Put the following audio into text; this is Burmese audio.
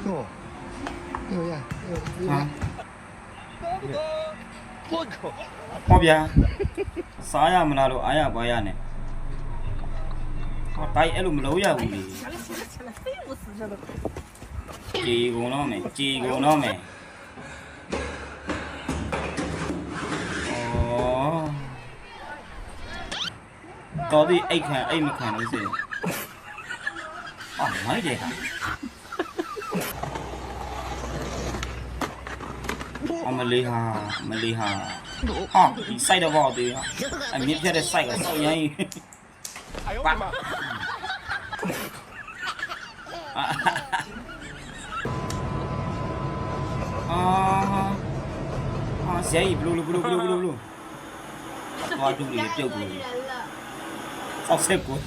哦，有呀，有呀。我靠！ ဟောဗျာစားရမလားလို့အားရပါရနဲ့ဟောတိုင်းအဲ့လိုမလုပ်ရဘူးလေ 行了行了行了，废物死这都。 ကြေကုန်တော့မယ်ကြေကုန်တော့မယ်ဩတော်ပြီအိတ်ခံအိတ်မခံလို့စေအော်မိုက်တယ်ဟာအမလေးဟာမလေးဟာဟာဒီစိုက်တော့ပေါ့သေးဟာအမြင့်ဖြတ်တဲ့စိုက်ကစောက်ရိုင်းပါ 啊！谁不噜噜不噜不噜不噜不噜，我肚里掉过去，好吃过。